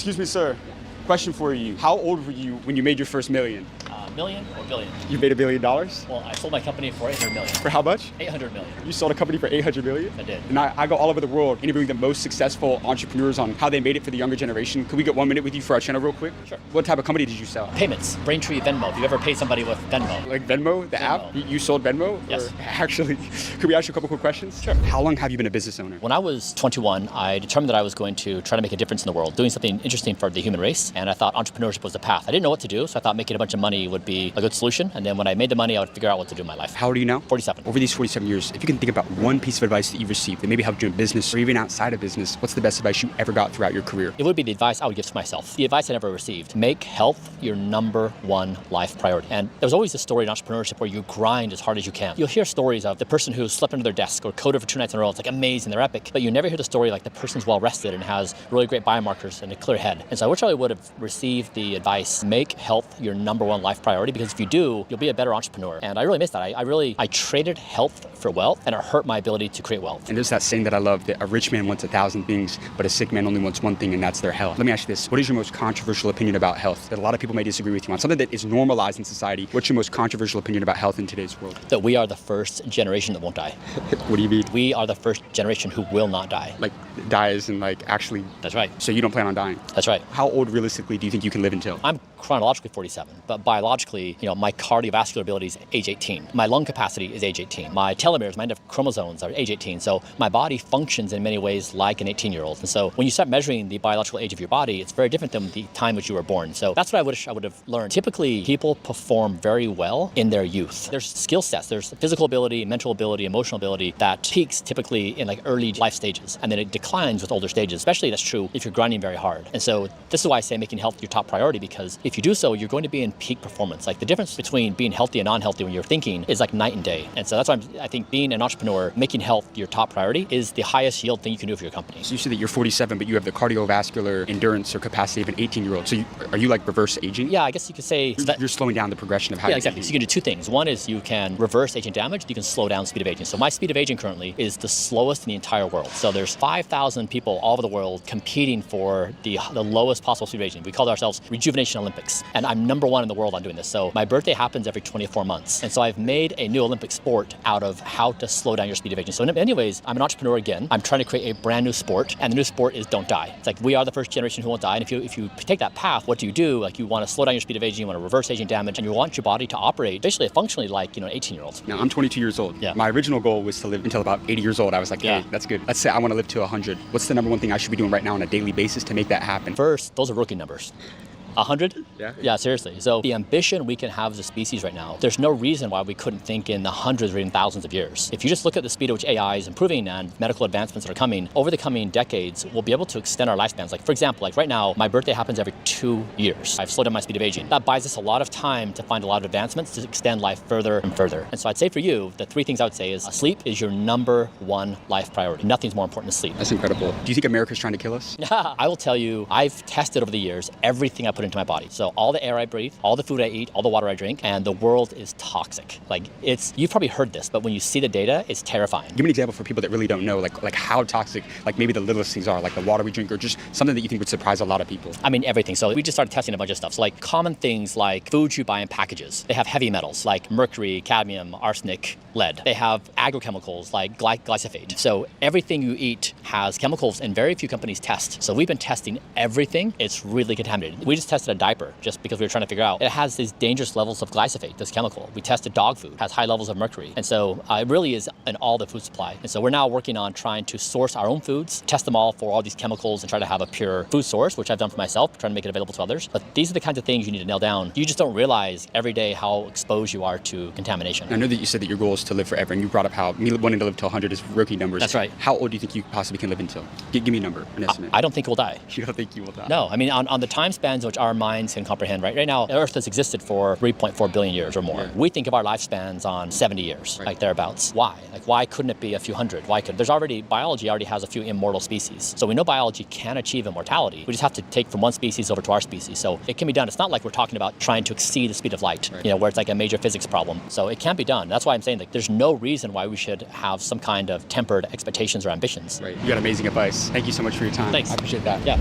Excuse me, sir. Question for you. How old were you when you made your first million? Million or billion? You made $1 billion? Well, I sold my company for 800 million. For how much? 800 million. You sold a company for 800 million? I did. And I go all over the world interviewing the most successful entrepreneurs on how they made it for the younger generation. Could we get 1 minute with you for our channel real quick? Sure. What type of company did you sell? Payments, Braintree, Venmo. If you ever paid somebody with Venmo. Like Venmo, the app? You sold Venmo? Yes. Or actually, could we ask you a couple quick questions? Sure. How long have you been a business owner? When I was 21, I determined that I was going to try to make a difference in the world, doing something interesting for the human race. And I thought entrepreneurship was the path. I didn't know what to do, so I thought making a bunch of money would be a good solution. And then when I made the money, I would figure out what to do in my life. How old are you now? 47. Over these 47 years, if you can think about one piece of advice that you've received that maybe helped you in business or even outside of business, what's the best advice you ever got throughout your career? It would be the advice I would give to myself. The advice I never received. Make health your #1 life priority. And there's always a story in entrepreneurship where you grind as hard as you can. You'll hear stories of the person who slept under their desk or coded for 2 nights in a row. It's like amazing, they're epic. But you never hear the story like the person's well rested and has really great biomarkers and a clear head. And so I wish I would have received the advice, make health your #1 life priority, because if you do, you'll be a better entrepreneur. And I really missed that. I traded health for wealth, and it hurt my ability to create wealth. And there's that saying that I love, that a rich man wants 1,000 things, but a sick man only wants one thing, and that's their health. Let me ask you this. What is your most controversial opinion about health that a lot of people may disagree with you on? Something that is normalized in society. What's your most controversial opinion about health in today's world? That we are the first generation that won't die. What do you mean? We are the first generation who will not die. Like, die as in like actually... That's right. So you don't plan on dying? That's right. How old realistically do you think you can live until? I'm chronologically 47, but biologically, my cardiovascular ability is age 18. My lung capacity is age 18. My telomeres, my end of chromosomes are age 18. So my body functions in many ways like an 18-year-old. And so when you start measuring the biological age of your body, it's very different than the time which you were born. So that's what I wish I would have learned. Typically, people perform very well in their youth. There's skill sets. There's physical ability, mental ability, emotional ability that peaks typically in like early life stages. And then it declines with older stages. Especially that's true if you're grinding very hard. And so this is why I say making health your top priority, because if you do so, you're going to be in peak performance. Like the difference between being healthy and non-healthy when you're thinking is like night and day. And so that's why I think being an entrepreneur, making health your top priority is the highest yield thing you can do for your company. So you said that you're 47, but you have the cardiovascular endurance or capacity of an 18-year-old. So are you like reverse aging? Yeah, I guess you could say you're slowing down the progression of how Yeah, exactly. So you can do two things. One is you can reverse aging damage. You can slow down speed of aging. So my speed of aging currently is the slowest in the entire world. So there's 5,000 people all over the world competing for the lowest possible speed of aging. We call ourselves Rejuvenation Olympics. And I'm #1 in the world on doing this. So my birthday happens every 24 months. And so I've made a new Olympic sport out of how to slow down your speed of aging. So in many ways, I'm an entrepreneur again. I'm trying to create a brand new sport. And the new sport is don't die. It's like we are the first generation who won't die. And if you take that path, what do? Like you want to slow down your speed of aging, you want to reverse aging damage, and you want your body to operate basically functionally like an 18-year-old. Now I'm 22 years old. Yeah. My original goal was to live until about 80 years old. I was like, hey, that's good. Let's say I want to live to 100. What's the #1 thing I should be doing right now on a daily basis to make that happen? First, those are rookie numbers. 100? Yeah. Yeah, seriously. So the ambition we can have as a species right now, there's no reason why we couldn't think in the hundreds or even thousands of years. If you just look at the speed at which AI is improving and medical advancements that are coming, over the coming decades, we'll be able to extend our lifespans. Like for example, like right now, my birthday happens every 2 years. I've slowed down my speed of aging. That buys us a lot of time to find a lot of advancements to extend life further and further. And so I'd say for you, the 3 things I would say is sleep is your #1 life priority. Nothing's more important than sleep. That's incredible. Do you think America's trying to kill us? I will tell you, I've tested over the years everything I put into my body. So all the air I breathe, all the food I eat, all the water I drink, and the world is toxic. Like you've probably heard this, but when you see the data, it's terrifying. Give me an example for people that really don't know, like how toxic, like maybe the littlest things are, like the water we drink, or just something that you think would surprise a lot of people. I mean, everything. So we just started testing a bunch of stuff. So like common things like foods you buy in packages. They have heavy metals like mercury, cadmium, arsenic, lead. They have agrochemicals like glyphosate. So everything you eat has chemicals, and very few companies test. So we've been testing everything. It's really contaminated. We just tested a diaper just because we were trying to figure out it has these dangerous levels of glyphosate, this chemical. We tested dog food, has high levels of mercury. And so it really is in all the food supply. And so we're now working on trying to source our own foods, test them all for all these chemicals, and try to have a pure food source, which I've done for myself, trying to make it available to others. But these are the kinds of things you need to nail down. You just don't realize every day how exposed you are to contamination. I know that you said that your goal is to live forever, and you brought up how me wanting to live till 100 is rookie numbers. That's right. How old do you think you possibly can live until? Give me a number, an estimate. I don't think we'll die. You don't think you will die? No, I mean, on the time spans which our minds can comprehend, right now, Earth has existed for 3.4 billion years or more. Yeah. We think of our lifespans on 70 years, right, like thereabouts. Why? Like, why couldn't it be a few hundred? Biology already has a few immortal species. So we know biology can achieve immortality. We just have to take from one species over to our species. So it can be done. It's not like we're talking about trying to exceed the speed of light, right, where it's like a major physics problem. So it can be done. That's why I'm saying like there's no reason why we should have some kind of tempered expectations or ambitions. Right. You got amazing advice. Thank you so much for your time. Thanks. I appreciate that. Yeah.